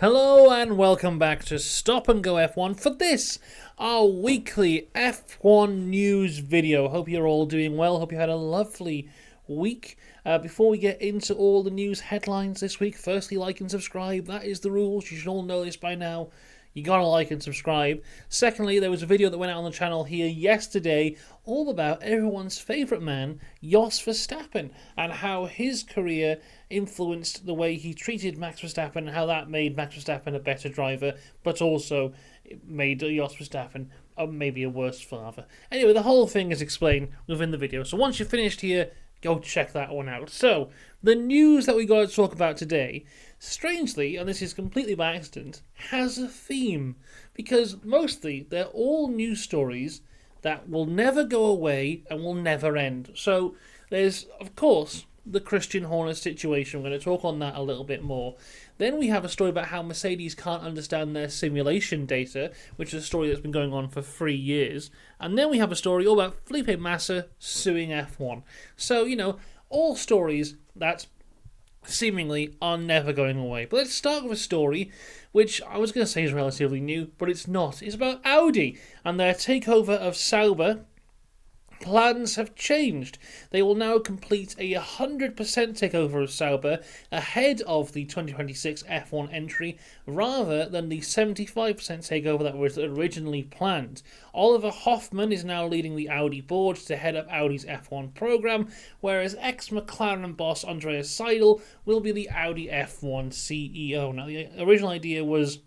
Hello and welcome back to Stop and Go F1 for this, our weekly F1 news video. Hope you're all doing well. Hope you had a lovely week. Before we get into all the news headlines this week, firstly, like and subscribe. That is the rules. You should all know this by now. You gotta like and subscribe. Secondly, there was a video that went out on the channel here yesterday all about everyone's favourite man, Jos Verstappen, and how his career influenced the way he treated Max Verstappen and how that made Max Verstappen a better driver, but also made Jos Verstappen maybe a worse father. Anyway, the whole thing is explained within the video. So once you're finished here, go check that one out. So, the news that we got to talk about today, strangely, and this is completely by accident, has a theme. Because mostly, they're all news stories that will never go away and will never end. So, there's, of course, the Christian Horner situation. We're going to talk on that a little bit more. Then we have a story about how Mercedes can't understand their simulation data, which is a story that's been going on for 3 years. And then we have a story all about Felipe Massa suing F1. So, all stories that seemingly are never going away. But let's start with a story which I was going to say is relatively new, but it's not. It's about Audi and their takeover of Sauber. Plans have changed. They will now complete a 100% takeover of Sauber ahead of the 2026 F1 entry rather than the 75% takeover that was originally planned. Oliver Hoffmann is now leading the Audi board to head up Audi's F1 program, whereas ex-McLaren boss Andreas Seidel will be the Audi F1 CEO. Now, the original idea was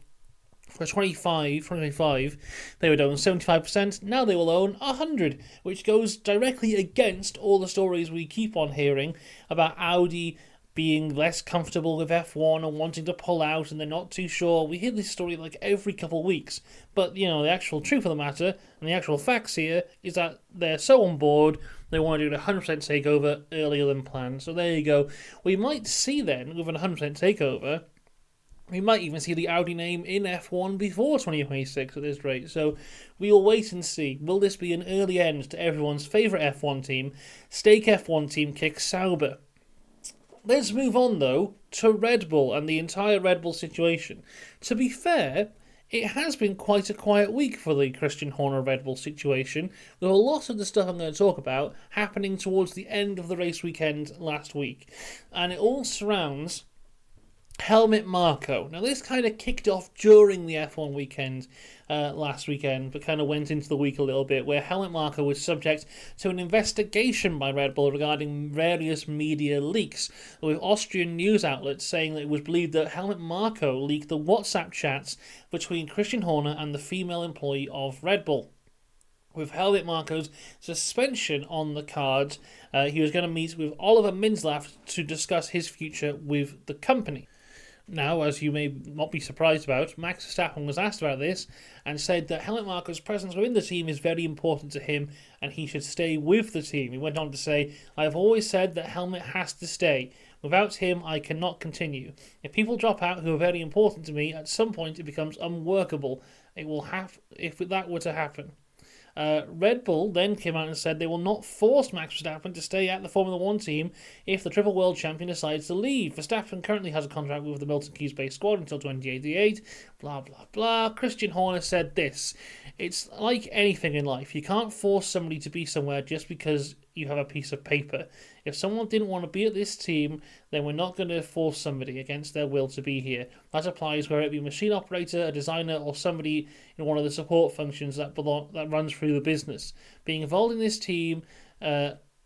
for 2025, they would own 75%, now they will own 100%, which goes directly against all the stories we keep on hearing about Audi being less comfortable with F1 and wanting to pull out and they're not too sure. We hear this story like every couple of weeks, but the actual truth of the matter and the actual facts here is that they're so on board, they want to do a 100% takeover earlier than planned. So there you go. We might see then, with a 100% takeover, we might even see the Audi name in F1 before 2026 at this rate. So we'll wait and see. Will this be an early end to everyone's favourite F1 team? Stake F1 team kicks Sauber. Let's move on, though, to Red Bull and the entire Red Bull situation. To be fair, it has been quite a quiet week for the Christian Horner Red Bull situation, with a lot of the stuff I'm going to talk about happening towards the end of the race weekend last week. And it all surrounds Helmet Marko. Now, this kind of kicked off during the F1 weekend last weekend, but kind of went into the week a little bit, where Helmet Marko was subject to an investigation by Red Bull regarding various media leaks, with Austrian news outlets saying that it was believed that Helmet Marko leaked the WhatsApp chats between Christian Horner and the female employee of Red Bull. With Helmet Marko's suspension on the cards, he was going to meet with Oliver Minzlaff to discuss his future with the company. Now, as you may not be surprised about, Max Verstappen was asked about this and said that Helmut Marko's presence within the team is very important to him and he should stay with the team. He went on to say, "I have always said that Helmut has to stay. Without him, I cannot continue. If people drop out who are very important to me, at some point it becomes unworkable. If that were to happen." Red Bull then came out and said they will not force Max Verstappen to stay at the Formula One team if the triple world champion decides to leave. Verstappen currently has a contract with the Milton Keynes-based squad until 2088, blah, blah, blah. Christian Horner said this: "It's like anything in life. You can't force somebody to be somewhere just because you have a piece of paper. If someone didn't want to be at this team, then we're not going to force somebody against their will to be here. That applies whether it be a machine operator, a designer, or somebody in one of the support functions that runs through the business. Being involved in this team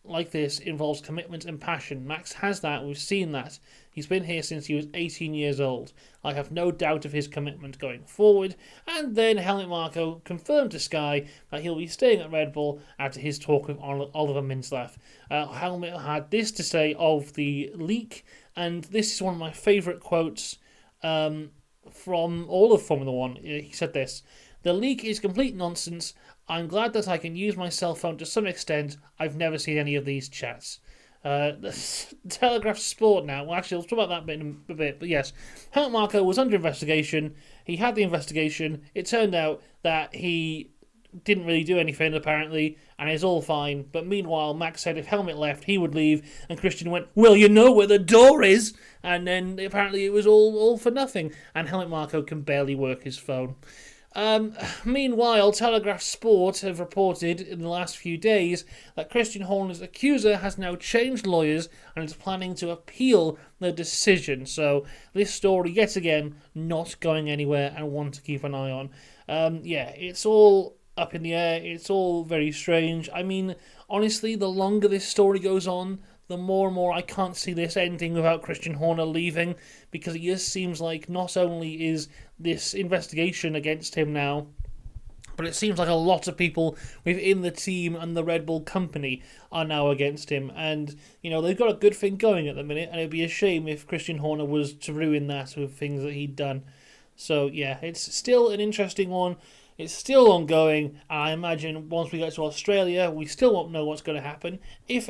like this involves commitment and passion. Max has that. We've seen that. He's been here since he was 18 years old. I have no doubt of his commitment going forward." And then Helmut Marko confirmed to Sky that he'll be staying at Red Bull after his talk with Oliver Minzlaff. Helmut had this to say of the leak, and this is one of my favourite quotes from all of Formula One. He said this: "The leak is complete nonsense. I'm glad that I can use my cell phone to some extent. I've never seen any of these chats." Telegraph Sport now. Well, actually, we'll talk about that bit in a bit. But yes, Helmut Marko was under investigation. He had the investigation. It turned out that he didn't really do anything apparently, and it's all fine. But meanwhile, Max said if Helmet left, he would leave, and Christian went, "Well, you know where the door is," and then apparently it was all for nothing, and Helmet Marko can barely work his phone. Meanwhile, Telegraph Sport have reported in the last few days that Christian Horner's accuser has now changed lawyers and is planning to appeal the decision. So this story, yet again, not going anywhere and one to keep an eye on. It's all up in the air. It's all very strange. I mean, honestly, the longer this story goes on, the more and more I can't see this ending without Christian Horner leaving, because it just seems like not only is this investigation against him now, but it seems like a lot of people within the team and the Red Bull company are now against him. And, they've got a good thing going at the minute, and it'd be a shame if Christian Horner was to ruin that with things that he'd done. So, yeah, it's still an interesting one. It's still ongoing. I imagine once we get to Australia, we still won't know what's going to happen. If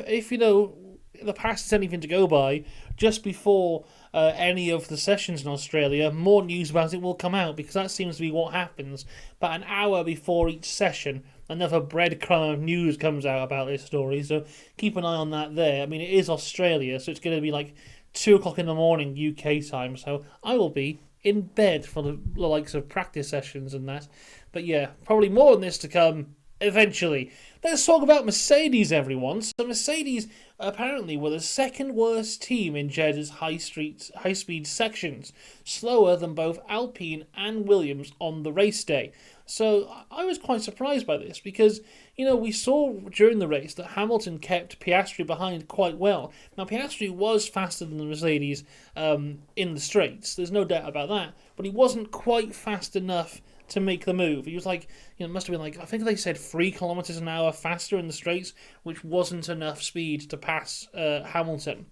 the past is anything to go by, just before any of the sessions in Australia, more news about it will come out, because that seems to be what happens. About an hour before each session, another breadcrumb of news comes out about this story, so keep an eye on that there. I mean, it is Australia, so it's going to be like 2 o'clock in the morning UK time, so I will be in bed for the likes of practice sessions and that. But yeah, probably more on this to come eventually. Let's talk about Mercedes, everyone. So Mercedes apparently were the second worst team in Jeddah's high-speed sections, slower than both Alpine and Williams on the race day. So I was quite surprised by this, because we saw during the race that Hamilton kept Piastri behind quite well. Now, Piastri was faster than the Mercedes in the straights, there's no doubt about that, but he wasn't quite fast enough to make the move. He was like, it must have been like, I think they said 3 kilometers an hour faster in the straights, which wasn't enough speed to pass Hamilton.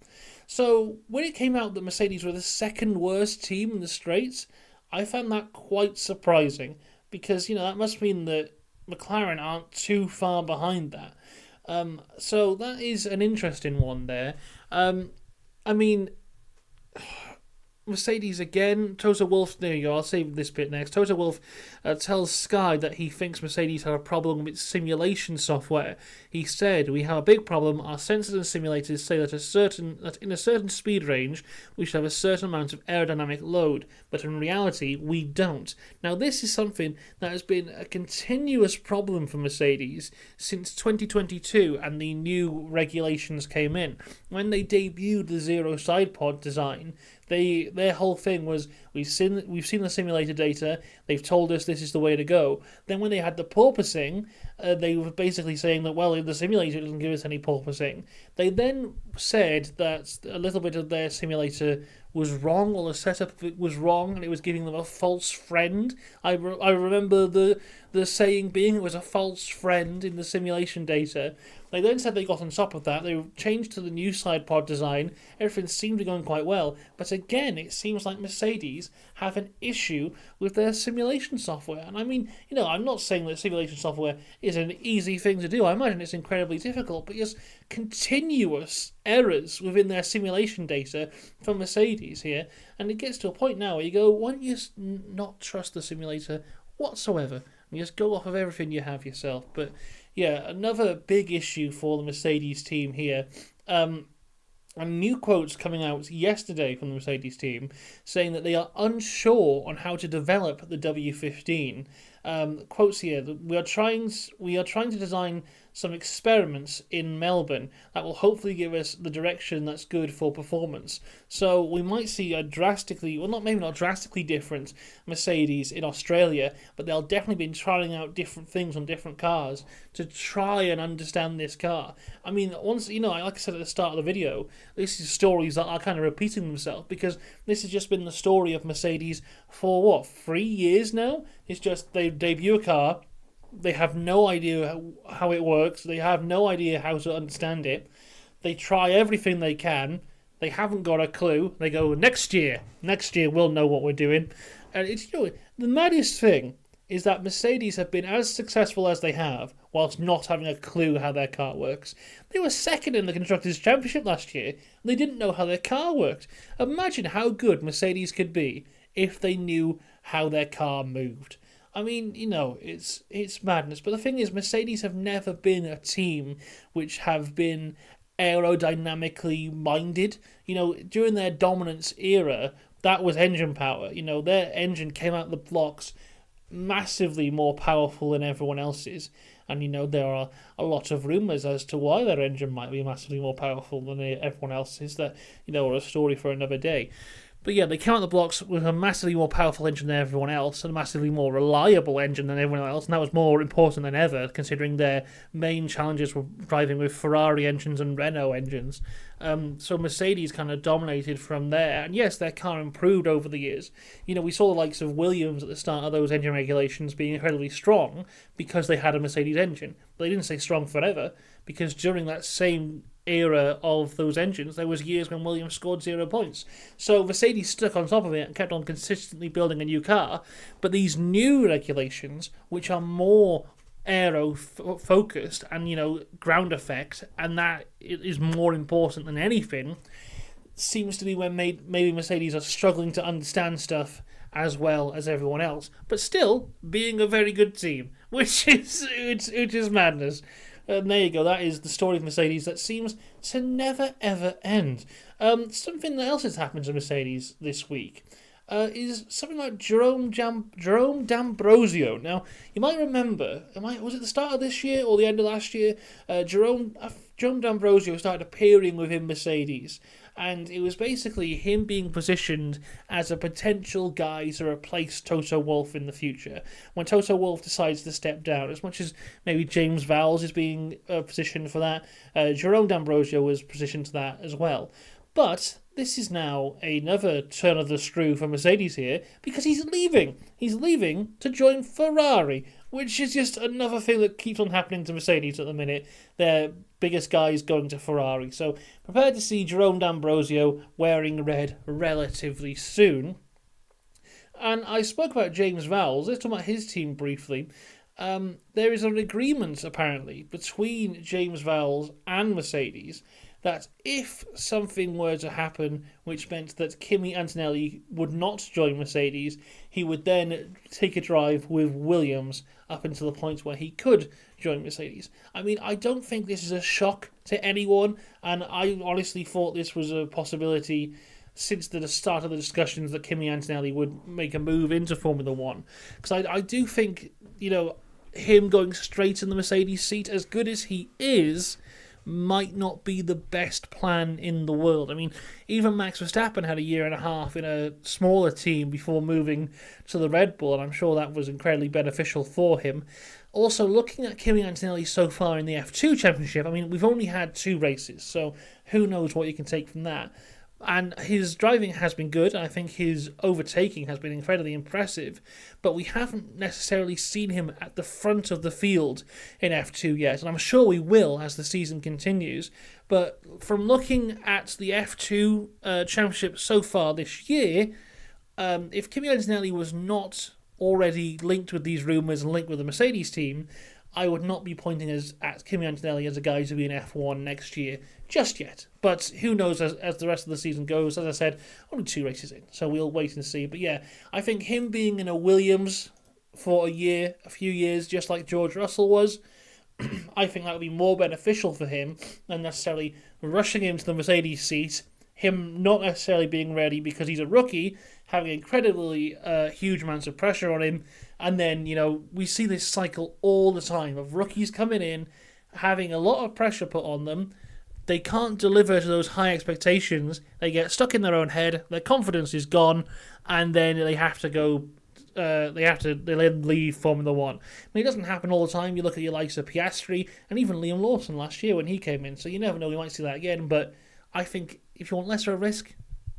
So when it came out that Mercedes were the second worst team in the straights, I found that quite surprising, because that must mean that McLaren aren't too far behind that. So that is an interesting one there. I mean, Mercedes again, Toto Wolff, there you go, I'll save this bit next. Toto Wolff tells Sky that he thinks Mercedes have a problem with simulation software. He said, "We have a big problem. Our sensors and simulators say that in a certain speed range, we should have a certain amount of aerodynamic load, but in reality, we don't." Now, this is something that has been a continuous problem for Mercedes since 2022 and the new regulations came in. When they debuted the zero side pod design, their whole thing was, we've seen the simulator data, they've told us this is the way to go. Then when they had the porpoising, they were basically saying that, well, the simulator doesn't give us any porpoising. They then said that a little bit of their simulator was wrong, or the setup of it was wrong, and it was giving them a false friend. I remember the saying being it was a false friend in the simulation data. They then said they got on top of that. They changed to the new side pod design. Everything seemed to be going quite well. But again, it seems like Mercedes have an issue with their simulation software. And I mean, I'm not saying that simulation software is an easy thing to do. I imagine it's incredibly difficult, but just continuous errors within their simulation data for Mercedes here. And it gets to a point now where you go, why don't you just not trust the simulator whatsoever? And just go off of everything you have yourself. But yeah, another big issue for the Mercedes team here. And new quotes coming out yesterday from the Mercedes team saying that they are unsure on how to develop the W15. Quotes here: we are trying to design some experiments in Melbourne that will hopefully give us the direction that's good for performance. So we might see a maybe not drastically different Mercedes in Australia, but they'll definitely be trying out different things on different cars to try and understand this car. I mean, once, like I said at the start of the video, this is stories that are kind of repeating themselves, because this has just been the story of Mercedes for 3 years now. It's just they debut a car, they have no idea how it works, they have no idea how to understand it, they try everything they can, they haven't got a clue, they go, next year we'll know what we're doing. And it's, the maddest thing is that Mercedes have been as successful as they have whilst not having a clue how their car works. They were second in the Constructors' Championship last year, and they didn't know how their car worked. Imagine how good Mercedes could be if they knew how their car moved. I mean, it's madness. But the thing is, Mercedes have never been a team which have been aerodynamically minded. During their dominance era, that was engine power. Their engine came out the blocks massively more powerful than everyone else's. And there are a lot of rumours as to why their engine might be massively more powerful than everyone else's. That are a story for another day. But yeah, they came out the blocks with a massively more powerful engine than everyone else, and a massively more reliable engine than everyone else, and that was more important than ever, considering their main challenges were driving with Ferrari engines and Renault engines. So Mercedes kind of dominated from there, and yes, their car improved over the years. We saw the likes of Williams at the start of those engine regulations being incredibly strong because they had a Mercedes engine. But they didn't stay strong forever, because during that same era of those engines, there was years when Williams scored 0 points. So Mercedes stuck on top of it and kept on consistently building a new car. But these new regulations, which are more aero-focused and, ground effect, and that is more important than anything, seems to be when maybe Mercedes are struggling to understand stuff as well as everyone else. But still, being a very good team, which is madness. And there you go, that is the story of Mercedes that seems to never ever end. Something else that's happened to Mercedes this week is something like Jerome D'Ambrosio. Now, you might remember, was it the start of this year or the end of last year? Jerome D'Ambrosio started appearing within Mercedes. And it was basically him being positioned as a potential guy to replace Toto Wolff in the future. When Toto Wolff decides to step down, as much as maybe James Vowles is being positioned for that, Jerome D'Ambrosio was positioned to that as well. But this is now another turn of the screw for Mercedes here, because he's leaving. He's leaving to join Ferrari, which is just another thing that keeps on happening to Mercedes at the minute. Their biggest guy is going to Ferrari. So prepare to see Jerome D'Ambrosio wearing red relatively soon. And I spoke about James Vowles. Let's talk about his team briefly. There is an agreement, apparently, between James Vowles and Mercedes that if something were to happen which meant that Kimi Antonelli would not join Mercedes, he would then take a drive with Williams up until the point where he could join Mercedes. I mean, I don't think this is a shock to anyone, and I honestly thought this was a possibility since the start of the discussions that Kimi Antonelli would make a move into Formula One. Because I do think, him going straight in the Mercedes seat, as good as he is, might not be the best plan in the world. I mean, even Max Verstappen had a year and a half in a smaller team before moving to the Red Bull, and I'm sure that was incredibly beneficial for him. Also, looking at Kimi Antonelli so far in the F2 Championship, I mean, we've only had 2 races, so who knows what you can take from that. And his driving has been good. I think his overtaking has been incredibly impressive. But we haven't necessarily seen him at the front of the field in F2 yet. And I'm sure we will as the season continues. But from looking at the F2 Championship so far this year, if Kimi Antonelli was not already linked with these rumours and linked with the Mercedes team, I would not be pointing at Kimi Antonelli as a guy to be in F1 next year just yet. But who knows as the rest of the season goes. As I said, only 2 races in, so we'll wait and see. But yeah, I think him being in a Williams for a few years, just like George Russell was, I think that would be more beneficial for him than necessarily rushing into the Mercedes seat, him not necessarily being ready because he's a rookie, having incredibly huge amounts of pressure on him, and then, we see this cycle all the time of rookies coming in, having a lot of pressure put on them. They can't deliver to those high expectations. They get stuck in their own head. Their confidence is gone, and then they have to go. They then leave Formula One. I mean, it doesn't happen all the time. You look at your likes of Piastri and even Liam Lawson last year when he came in. So you never know. We might see that again. But I think if you want lesser risk,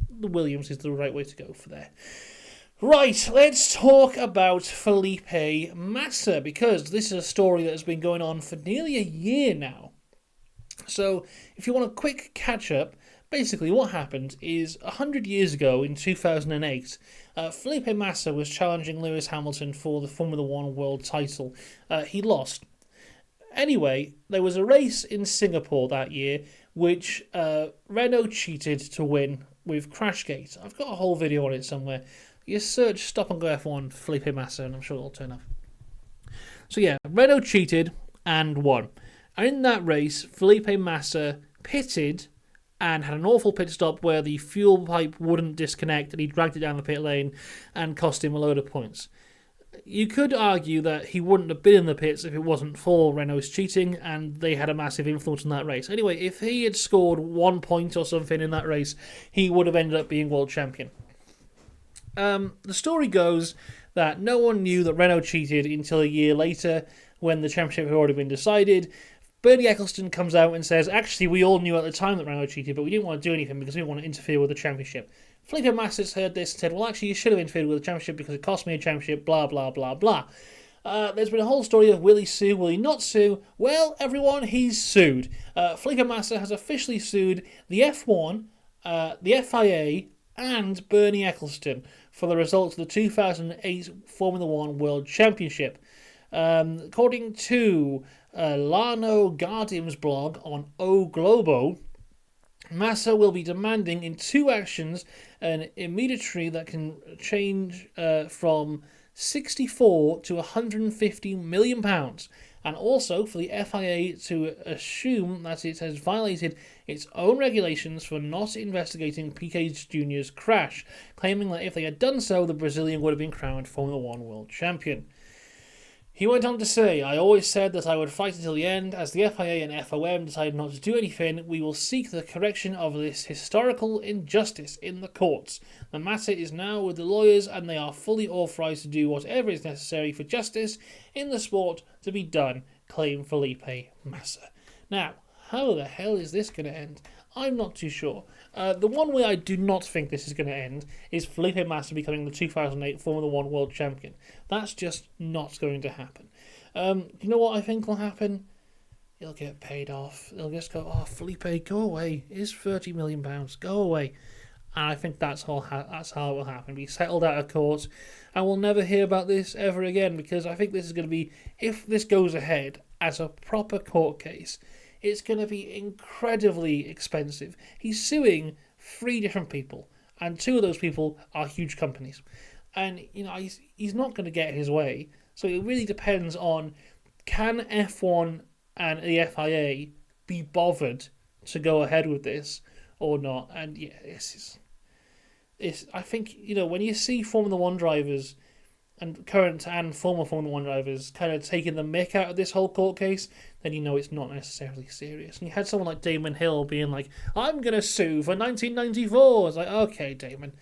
the Williams is the right way to go for there. Right, let's talk about Felipe Massa, because this is a story that has been going on for nearly a year now. So, if you want a quick catch-up, basically what happened is 100 years ago in 2008, Felipe Massa was challenging Lewis Hamilton for the Formula One world title. He lost. Anyway, there was a race in Singapore that year which Renault cheated to win with Crashgate. I've got a whole video on it somewhere. You search Stop and Go F1 Felipe Massa, and I'm sure it'll turn up. So yeah, Renault cheated and won. And in that race, Felipe Massa pitted and had an awful pit stop where the fuel pipe wouldn't disconnect and he dragged it down the pit lane and cost him a load of points. You could argue that he wouldn't have been in the pits if it wasn't for Renault's cheating, and they had a massive influence in that race. Anyway, if he had scored 1 point or something in that race, he would have ended up being world champion. The story goes that no one knew that Renault cheated until a year later when the championship had already been decided. Bernie Ecclestone comes out and says, actually, we all knew at the time that Renault cheated, but we didn't want to do anything because we didn't want to interfere with the championship. Felipe Massa's heard this and said, well, actually, you should have interfered with the championship because it cost me a championship, blah, blah, blah, blah. There's been a whole story of will he sue, will he not sue? Well, everyone, he's sued. Felipe Massa has officially sued the F1, the FIA, and Bernie Ecclestone for the results of the 2008 Formula One World Championship. According to Lano Guardian's blog on O Globo, Massa will be demanding in 2 actions an immediately that can change from 64 to 150 million pounds, and also for the FIA to assume that it has violated its own regulations for not investigating Piquet Jr.'s crash, claiming that if they had done so, the Brazilian would have been crowned Formula One world champion. He went on to say, I always said that I would fight until the end. As the FIA and FOM decided not to do anything, we will seek the correction of this historical injustice in the courts. The matter is now with the lawyers and they are fully authorised to do whatever is necessary for justice in the sport to be done, claimed Felipe Massa. Now, how the hell is this going to end? I'm not too sure. The one way I do not think this is going to end is Felipe Massa becoming the 2008 Formula One World Champion. That's just not going to happen. You know what I think will happen? He'll get paid off. They'll just go, oh, Felipe, go away. Here's £30 million. Go away. And I think that's how it will happen. Be settled out of court. And we'll never hear about this ever again, because I think this is going to be, if this goes ahead as a proper court case, it's going to be incredibly expensive. He's suing 3 different people, and 2 of those people are huge companies. And, you know, he's not going to get his way. So it really depends on, can F1 and the FIA be bothered to go ahead with this or not? And yeah, I think, you know, when you see Formula One drivers and current and former Formula One drivers kind of taking the mick out of this whole court case, then you know it's not necessarily serious. And you had someone like Damon Hill being like, I'm going to sue for 1994. It's like, okay, Damon,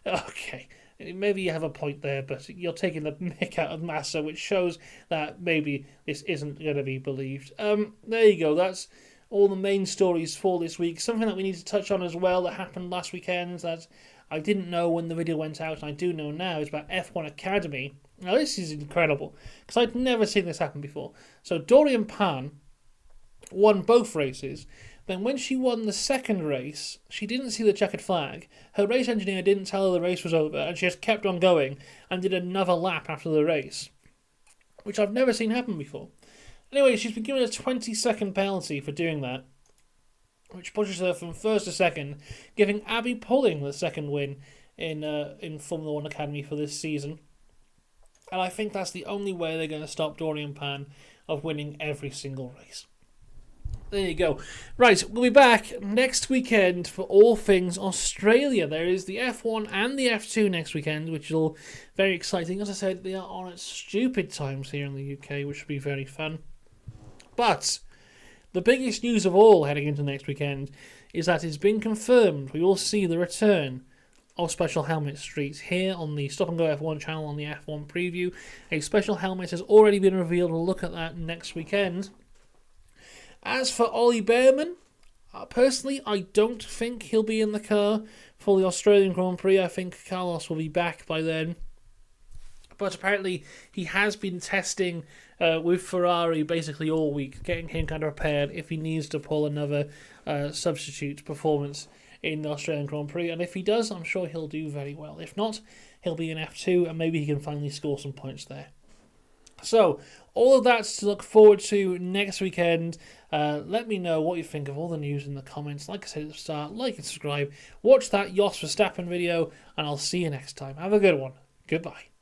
okay. Maybe you have a point there, but you're taking the mick out of Massa, which shows that maybe this isn't going to be believed. There you go. That's all the main stories for this week. Something that we need to touch on as well that happened last weekend that I didn't know when the video went out, and I do know now, is about F1 Academy. Now, this is incredible, because I'd never seen this happen before. So, Dorian Pan won both races. Then when she won the second race, she didn't see the checkered flag. Her race engineer didn't tell her the race was over, and she just kept on going and did another lap after the race, which I've never seen happen before. Anyway, she's been given a 20-second penalty for doing that, which pushes her from first to second, giving Abby Pulling the second win in Formula One Academy for this season. And I think that's the only way they're going to stop Dorian Pan of winning every single race. There you go. Right, we'll be back next weekend for all things Australia. There is the F1 and the F2 next weekend, which is all very exciting. As I said, they are on at stupid times here in the UK, which should be very fun. But the biggest news of all heading into next weekend is that it's been confirmed we will see the return of Special Helmet Street here on the Stop and Go F1 channel on the F1 preview. A special helmet has already been revealed. We'll look at that next weekend. As for Ollie Behrman, personally, I don't think he'll be in the car for the Australian Grand Prix. I think Carlos will be back by then. But apparently he has been testing with Ferrari basically all week, getting him kind of prepared if he needs to pull another substitute performance in the Australian Grand Prix. And if he does, I'm sure he'll do very well. If not, he'll be in F2 and maybe he can finally score some points there. So, all of that's to look forward to next weekend. Let me know what you think of all the news in the comments. Like I said at the start, like and subscribe. Watch that Jos Verstappen video, and I'll see you next time. Have a good one. Goodbye.